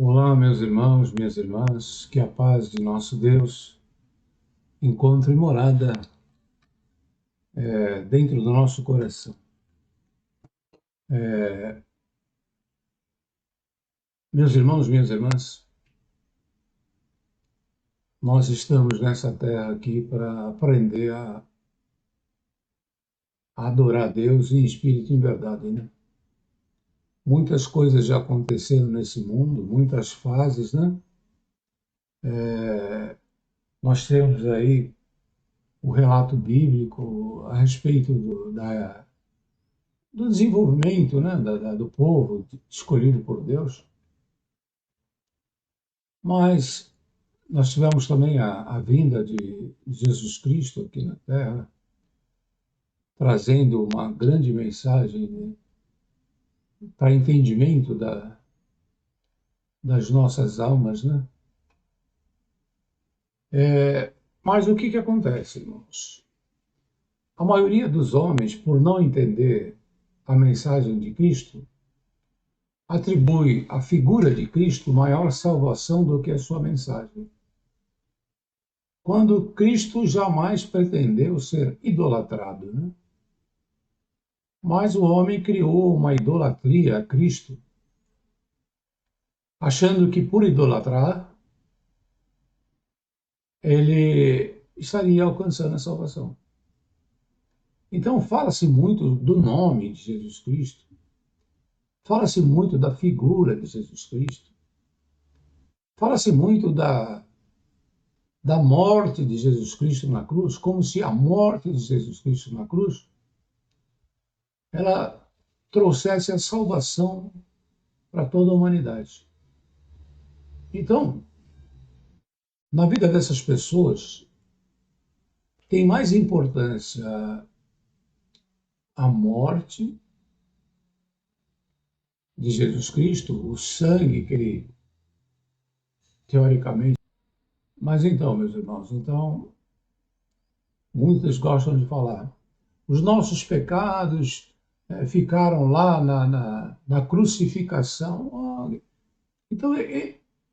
Olá, meus irmãos, minhas irmãs, que a paz de nosso Deus encontre morada dentro do nosso coração. Meus irmãos, minhas irmãs, nós estamos nessa terra aqui para aprender a adorar a Deus em espírito e em verdade, né? Muitas coisas já aconteceram nesse mundo, muitas fases, né? Nós temos aí o relato bíblico a respeito do desenvolvimento, né? Do povo escolhido por Deus. Mas nós tivemos também a vinda de Jesus Cristo aqui na Terra, trazendo uma grande mensagem, né, para entendimento das nossas almas, né? Mas o que acontece, irmãos? A maioria dos homens, por não entender a mensagem de Cristo, atribui à figura de Cristo maior salvação do que a sua mensagem. Quando Cristo jamais pretendeu ser idolatrado, né? Mas o homem criou uma idolatria a Cristo, achando que por idolatrar ele estaria alcançando a salvação. Então fala-se muito do nome de Jesus Cristo, fala-se muito da figura de Jesus Cristo, fala-se muito da morte de Jesus Cristo na cruz, como se a morte de Jesus Cristo na cruz ela trouxesse a salvação para toda a humanidade. Então, na vida dessas pessoas, tem mais importância a morte de Jesus Cristo, o sangue que ele, teoricamente. Mas então, meus irmãos, então, muitos gostam de falar. Os nossos pecados ficaram lá na crucificação. Então,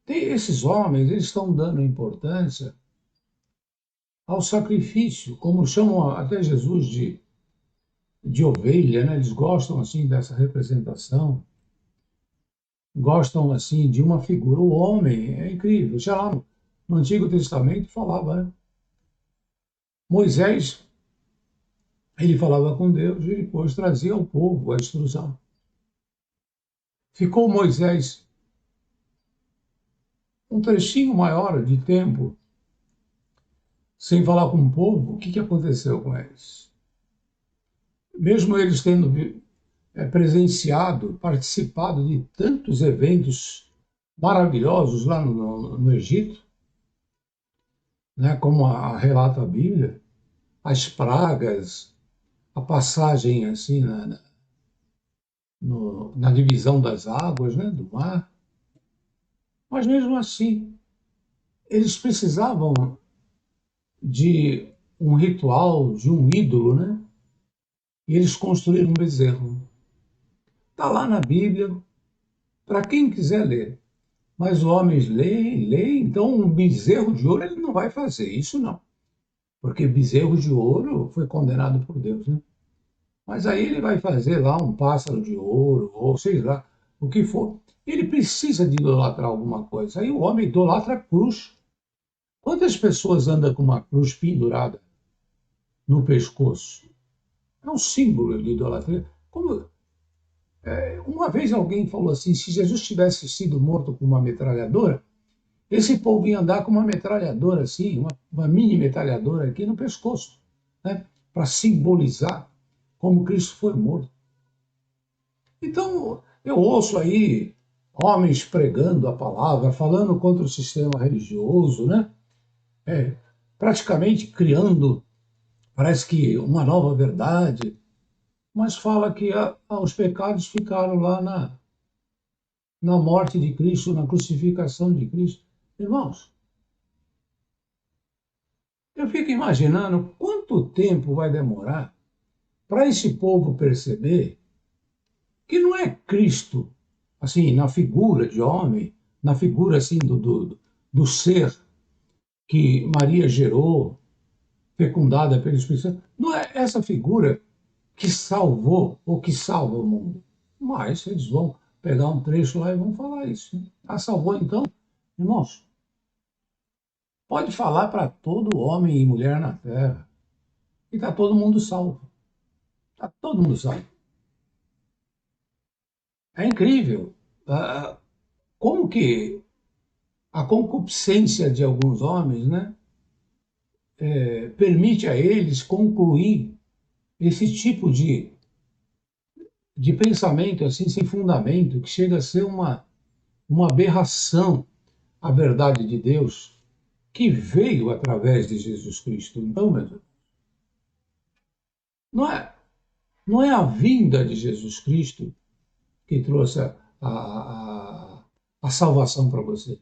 esses homens, eles estão dando importância ao sacrifício, como chamam até Jesus de ovelha, né? Eles gostam assim dessa representação, gostam assim de uma figura. O homem é incrível. Já lá no Antigo Testamento falava, né? Moisés, ele falava com Deus e depois trazia ao povo a instrução. Ficou Moisés um trechinho maior de tempo sem falar com o povo. O que aconteceu com eles? Mesmo eles tendo presenciado, participado de tantos eventos maravilhosos lá no Egito, né, como relata a Bíblia, as pragas, a passagem assim na divisão das águas, né, do mar. Mas mesmo assim, eles precisavam de um ritual, de um ídolo, né? E eles construíram um bezerro. Está lá na Bíblia, para quem quiser ler. Mas os homens leem, então um bezerro de ouro ele não vai fazer, isso não. Porque bezerro de ouro foi condenado por Deus, né? Mas aí ele vai fazer lá um pássaro de ouro, ou sei lá, o que for. Ele precisa de idolatrar alguma coisa. Aí o homem idolatra a cruz. Quantas pessoas andam com uma cruz pendurada no pescoço? É um símbolo de idolatria. Uma vez alguém falou assim: se Jesus tivesse sido morto com uma metralhadora, esse povo ia andar com uma metralhadora assim, uma mini metralhadora aqui no pescoço, né? Para simbolizar como Cristo foi morto. Então, eu ouço aí homens pregando a palavra, falando contra o sistema religioso, né? Praticamente criando, parece que uma nova verdade, mas fala que os pecados ficaram lá na morte de Cristo, na crucificação de Cristo. Irmãos, eu fico imaginando quanto tempo vai demorar para esse povo perceber que não é Cristo, assim, na figura de homem, na figura assim do ser que Maria gerou, fecundada pelo Espírito Santo. Não é essa figura que salvou ou que salva o mundo. Mas eles vão pegar um trecho lá e vão falar isso. A salvou então, irmãos, pode falar para todo homem e mulher na terra. E está todo mundo salvo. Está todo mundo salvo. É incrível como que a concupiscência de alguns homens, né, permite a eles concluir esse tipo de pensamento assim sem fundamento, que chega a ser uma aberração à verdade de Deus que veio através de Jesus Cristo. Então, meu Deus, não é, não é a vinda de Jesus Cristo que trouxe a salvação para você.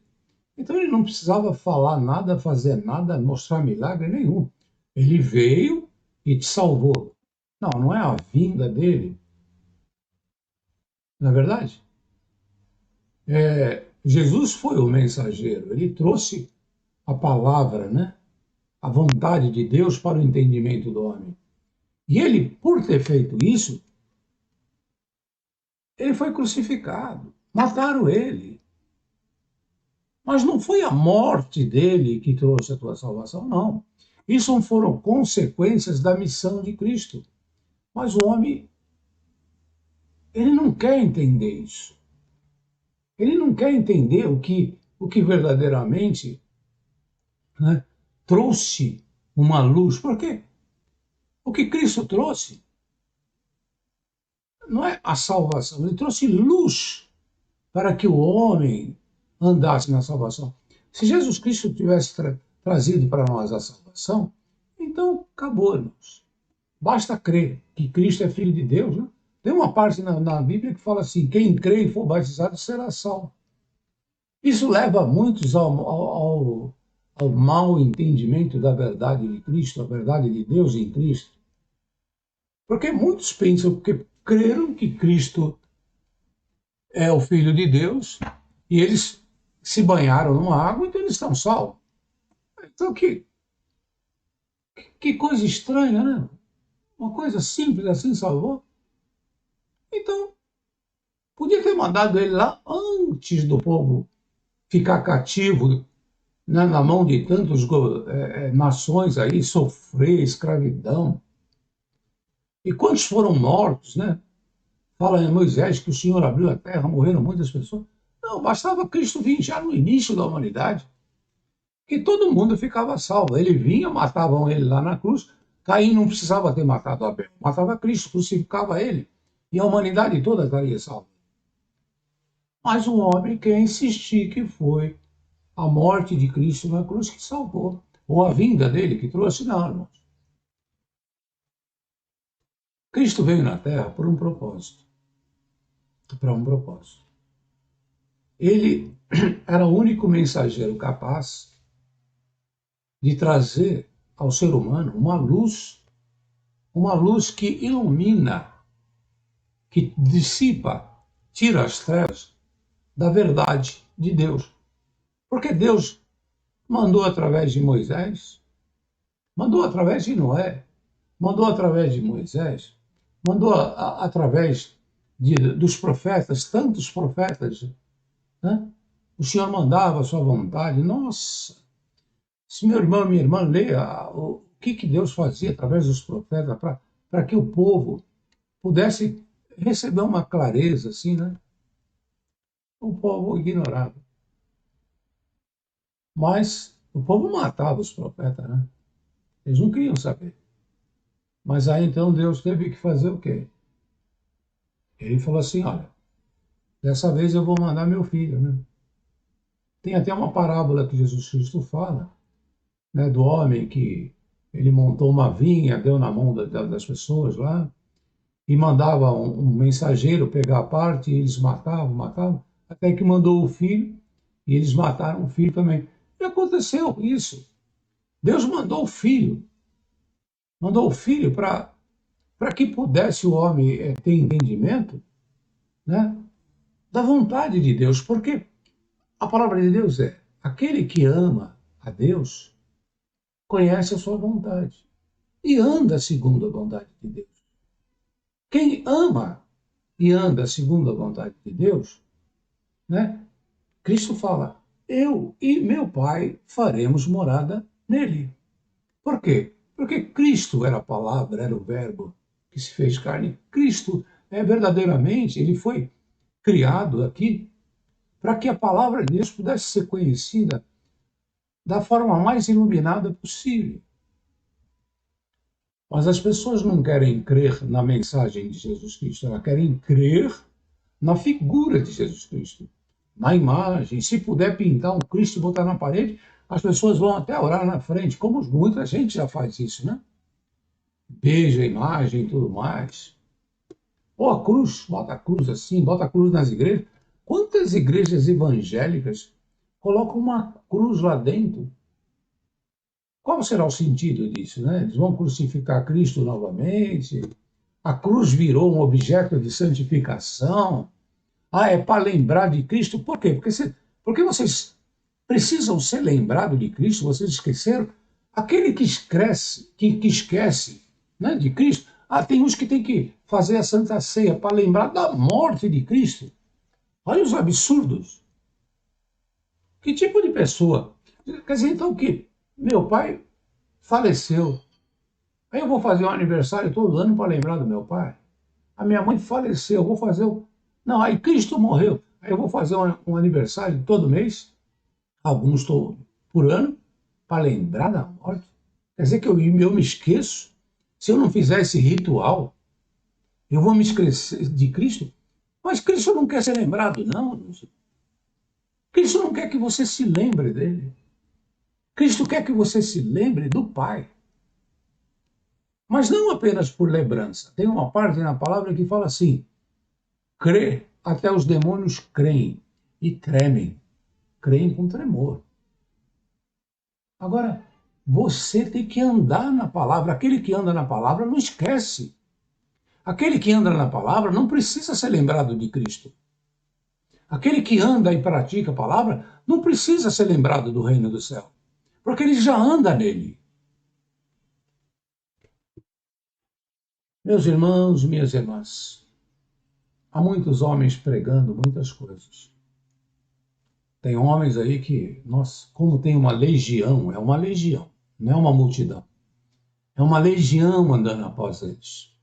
Então ele não precisava falar nada, fazer nada, mostrar milagre nenhum. Ele veio e te salvou. Não, não é a vinda dele, não é verdade? Jesus foi o mensageiro, ele trouxe a palavra, né? A vontade de Deus para o entendimento do homem. E ele, por ter feito isso, ele foi crucificado. Mataram ele. Mas não foi a morte dele que trouxe a tua salvação, não. Isso foram consequências da missão de Cristo. Mas o homem, ele não quer entender isso. Ele não quer entender o que verdadeiramente, né, trouxe uma luz. Por quê? O que Cristo trouxe não é a salvação, ele trouxe luz para que o homem andasse na salvação. Se Jesus Cristo tivesse trazido para nós a salvação, então acabou, irmãos. Basta crer que Cristo é Filho de Deus. Né? Tem uma parte na Bíblia que fala assim: quem crê e for batizado será salvo. Isso leva muitos ao mau entendimento da verdade de Cristo, a verdade de Deus em Cristo. Porque muitos pensam que creram que Cristo é o Filho de Deus e eles se banharam numa água, então eles estão salvos. Então, que coisa estranha, né? Uma coisa simples assim salvou. Então, podia ter mandado ele lá antes do povo ficar cativo, né, na mão de tantas nações aí, sofrer escravidão. E quantos foram mortos, né? Fala em Moisés que o Senhor abriu a terra, morreram muitas pessoas. Não, bastava Cristo vir já no início da humanidade, que todo mundo ficava salvo. Ele vinha, matavam ele lá na cruz. Caim não precisava ter matado Abel, matava Cristo, crucificava ele, e a humanidade toda estaria salva. Mas um homem quer insistir que foi a morte de Cristo na cruz que salvou, ou a vinda dele que trouxe, não, irmãos. Cristo veio na Terra por um propósito, para um propósito. Ele era o único mensageiro capaz de trazer ao ser humano uma luz que ilumina, que dissipa, tira as trevas da verdade de Deus. Porque Deus mandou através de Moisés, mandou através de Noé, mandou através de Moisés, mandou através dos profetas, tantos profetas, né? O Senhor mandava a sua vontade. Nossa, se meu irmão, minha irmã, leia o que Deus fazia através dos profetas para que o povo pudesse receber uma clareza assim, né? O povo ignorava. Mas o povo matava os profetas, né? Eles não queriam saber. Mas aí então Deus teve que fazer o quê? Ele falou assim: olha, dessa vez eu vou mandar meu filho, né? Tem até uma parábola que Jesus Cristo fala, né, do homem que ele montou uma vinha, deu na mão das pessoas lá, e mandava um mensageiro pegar a parte, e eles matavam, até que mandou o filho, e eles mataram o filho também. E aconteceu isso. Deus mandou o filho para que pudesse o homem ter entendimento, né, da vontade de Deus, porque A palavra de Deus é: aquele que ama a Deus conhece a sua vontade e anda segundo a vontade de Deus. Quem ama e anda segundo a vontade de Deus, né? Cristo fala: eu e meu Pai faremos morada nele. Por quê? Porque Cristo era a palavra, era o verbo que se fez carne. Cristo é verdadeiramente, ele foi criado aqui para que a palavra de Deus pudesse ser conhecida da forma mais iluminada possível. Mas as pessoas não querem crer na mensagem de Jesus Cristo, elas querem crer na figura de Jesus Cristo, na imagem. Se puder pintar um Cristo e botar na parede, as pessoas vão até orar na frente, como muita gente já faz isso, né? Beija a imagem e tudo mais. Ou a cruz, bota a cruz assim, bota a cruz nas igrejas. Quantas igrejas evangélicas colocam uma cruz lá dentro? Qual será o sentido disso, né? Eles vão crucificar Cristo novamente? A cruz virou um objeto de santificação? Ah, é para lembrar de Cristo? Por quê? Porque vocês precisam ser lembrados de Cristo, vocês esqueceram? Aquele que esquece, que esquece, né, de Cristo, tem uns que tem que fazer a Santa Ceia para lembrar da morte de Cristo. Olha os absurdos. Que tipo de pessoa? Quer dizer, então o quê? Meu pai faleceu. Aí eu vou fazer um aniversário todo ano para lembrar do meu pai. A minha mãe faleceu, eu vou fazer o... Não, aí Cristo morreu. Aí eu vou fazer um aniversário todo mês, alguns por ano, para lembrar da morte. Quer dizer que eu me esqueço. Se eu não fizer esse ritual, eu vou me esquecer de Cristo. Mas Cristo não quer ser lembrado, não. Cristo não quer que você se lembre dele. Cristo quer que você se lembre do Pai. Mas não apenas por lembrança. Tem uma parte na palavra que fala assim: crê, até os demônios creem e tremem. Creem com tremor. Agora, você tem que andar na palavra. Aquele que anda na palavra não esquece. Aquele que anda na palavra não precisa ser lembrado de Cristo. Aquele que anda e pratica a palavra não precisa ser lembrado do reino do céu, porque ele já anda nele. Meus irmãos, minhas irmãs, há muitos homens pregando muitas coisas. Tem homens aí que, nossa, como tem uma legião, é uma legião, não é uma multidão. É uma legião andando após eles.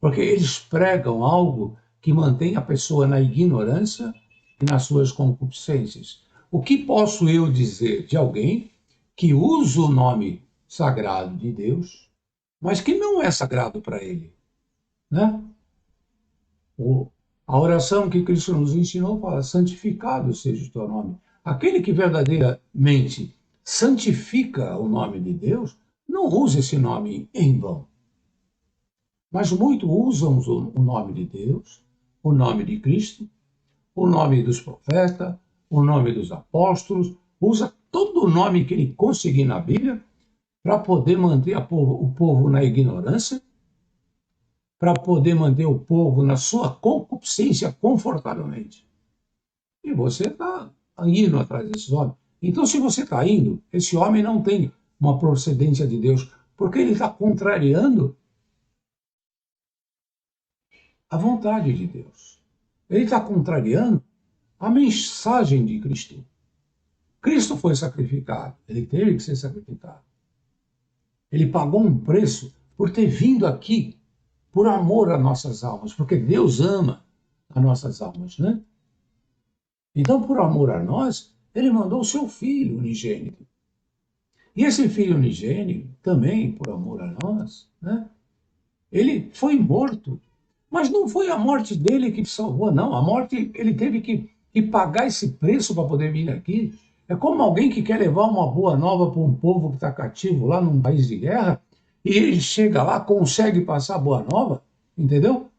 Porque eles pregam algo que mantém a pessoa na ignorância e nas suas concupiscências. O que posso eu dizer de alguém que usa o nome sagrado de Deus, mas que não é sagrado para ele, né? A oração que Cristo nos ensinou fala: santificado seja o teu nome. Aquele que verdadeiramente santifica o nome de Deus, não usa esse nome em vão. Mas muitos usam o nome de Deus, o nome de Cristo, o nome dos profetas, o nome dos apóstolos, usa todo o nome que ele conseguir na Bíblia para poder manter o povo na ignorância, para poder manter o povo na sua concupiscência confortavelmente. E você está indo atrás desse homem. Então, se você está indo, esse homem não tem uma procedência de Deus, porque ele está contrariando a vontade de Deus. Ele está contrariando a mensagem de Cristo. Cristo foi sacrificado, ele teve que ser sacrificado. Ele pagou um preço por ter vindo aqui por amor às nossas almas, porque Deus ama as nossas almas, né? Então, por amor a nós, ele mandou o seu filho unigênito. E esse filho unigênito, também por amor a nós, né? Ele foi morto. Mas não foi a morte dele que salvou, não. A morte, ele teve que pagar esse preço para poder vir aqui. É como alguém que quer levar uma boa nova para um povo que está cativo lá num país de guerra, e ele chega lá, consegue passar a boa nova, entendeu?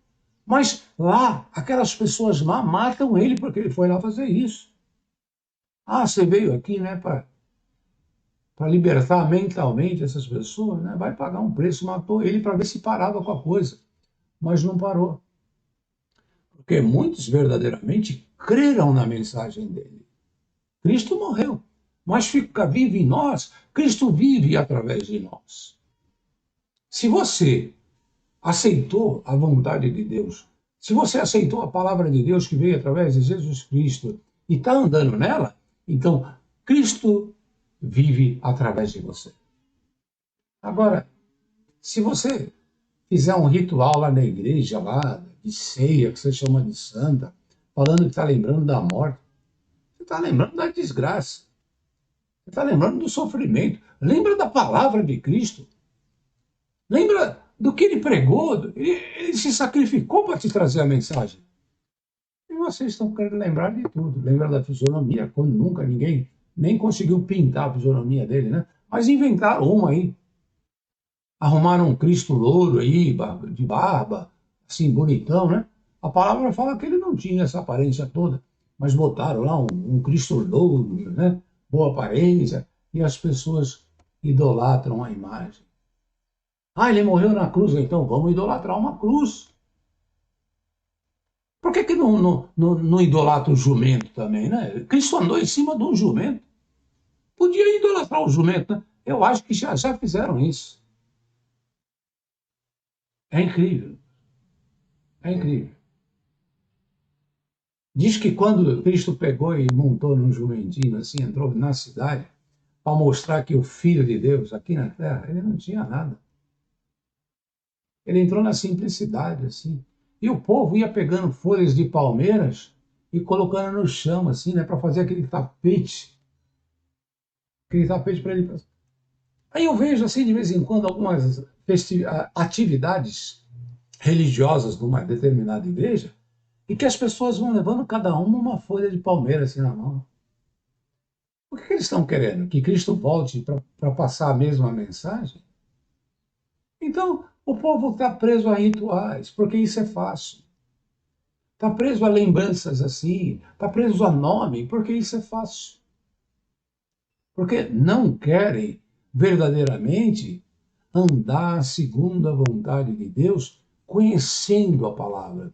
Mas lá, aquelas pessoas lá matam ele porque ele foi lá fazer isso. Ah, você veio aqui, né, para libertar mentalmente essas pessoas, né? Vai pagar um preço, matou ele para ver se parava com a coisa. Mas não parou. Porque muitos verdadeiramente creram na mensagem dele. Cristo morreu, mas fica vivo em nós, Cristo vive através de nós. Se você aceitou a vontade de Deus, se você aceitou a palavra de Deus que veio através de Jesus Cristo e está andando nela, então Cristo vive através de você. Agora, se você fizer um ritual lá na igreja, lá de ceia, que você chama de santa, falando que está lembrando da morte, você está lembrando da desgraça, você está lembrando do sofrimento, lembra da palavra de Cristo, lembra do que ele pregou, ele se sacrificou para te trazer a mensagem. E vocês estão querendo lembrar de tudo, lembra da fisionomia, quando nunca ninguém nem conseguiu pintar a fisionomia dele, né? Mas inventaram uma aí, arrumaram um Cristo louro aí, de barba, assim, bonitão, né? A palavra fala que ele não tinha essa aparência toda, mas botaram lá um Cristo louro, né? Boa aparência, e as pessoas idolatram a imagem. Ah, ele morreu na cruz, então vamos idolatrar uma cruz. Por que não idolatra o jumento também, né? Cristo andou em cima de um jumento. Podia idolatrar o jumento, né? Eu acho que já fizeram isso. É incrível. É incrível. Diz que quando Cristo pegou e montou num jumentinho, assim, entrou na cidade, para mostrar que o Filho de Deus, aqui na terra, ele não tinha nada. Ele entrou na simplicidade, assim. E o povo ia pegando folhas de palmeiras e colocando no chão, assim, né, para fazer aquele tapete. Aquele tapete para ele. Aí eu vejo, assim, de vez em quando, algumas atividades religiosas de uma determinada igreja, e que as pessoas vão levando cada uma folha de palmeira assim na mão. O que eles estão querendo? Que Cristo volte para passar a mesma mensagem? Então, o povo está preso a rituais, porque isso é fácil. Está preso a lembranças assim, está preso a nome, porque isso é fácil. Porque não querem verdadeiramente andar segundo a vontade de Deus, conhecendo a palavra.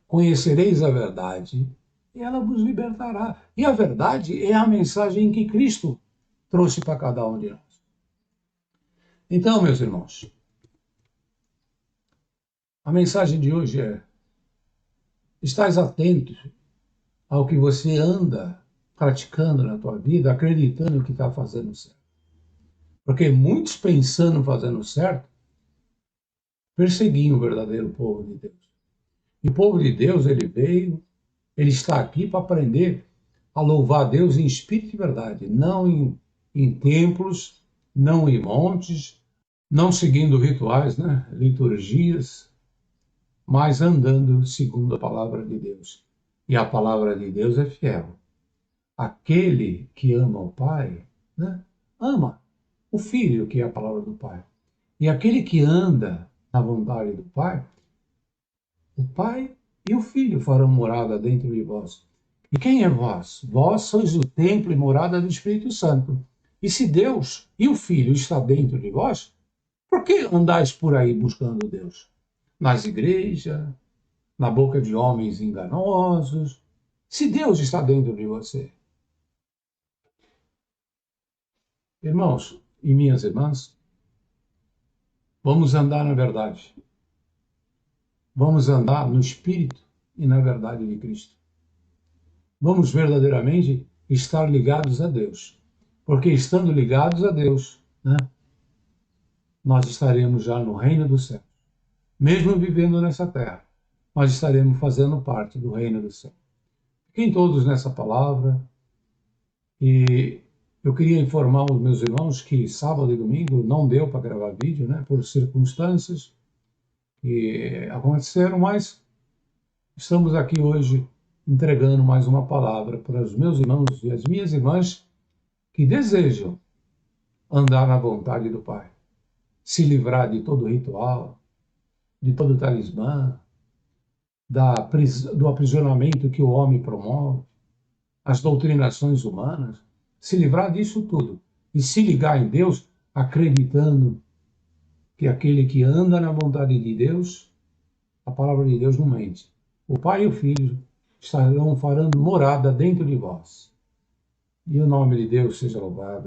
Conhecereis a verdade e ela vos libertará. E a verdade é a mensagem que Cristo trouxe para cada um de nós. Então, meus irmãos, a mensagem de hoje é: estais atento ao que você anda praticando na tua vida, acreditando que está fazendo certo. Porque muitos pensando fazendo certo, perseguiam o verdadeiro povo de Deus. E o povo de Deus, ele veio, ele está aqui para aprender a louvar a Deus em espírito e verdade, não em templos, não em montes, não seguindo rituais, né, liturgias, mas andando segundo a palavra de Deus. E a palavra de Deus é fiel. Aquele que ama o Pai, né, ama o Filho, que é a palavra do Pai. E aquele que anda na vontade do Pai, o Pai e o Filho farão morada dentro de vós. E quem é vós? Vós sois o templo e morada do Espírito Santo. E se Deus e o Filho está dentro de vós, por que andais por aí buscando Deus? Nas igrejas, na boca de homens enganosos. Se Deus está dentro de você. Irmãos e minhas irmãs, vamos andar na verdade. Vamos andar no Espírito e na verdade de Cristo. Vamos verdadeiramente estar ligados a Deus. Porque estando ligados a Deus, né, nós estaremos já no reino do céu. Mesmo vivendo nessa terra, nós estaremos fazendo parte do reino do céu. Fiquem todos nessa palavra. E eu queria informar os meus irmãos que sábado e domingo não deu para gravar vídeo, né, por circunstâncias que aconteceram, mas estamos aqui hoje entregando mais uma palavra para os meus irmãos e as minhas irmãs que desejam andar na vontade do Pai, se livrar de todo ritual, de todo talismã, do aprisionamento que o homem promove, as doutrinações humanas, se livrar disso tudo e se ligar em Deus, acreditando que aquele que anda na vontade de Deus, a palavra de Deus não mente. O Pai e o Filho farão morada dentro de vós. E o nome de Deus seja louvado.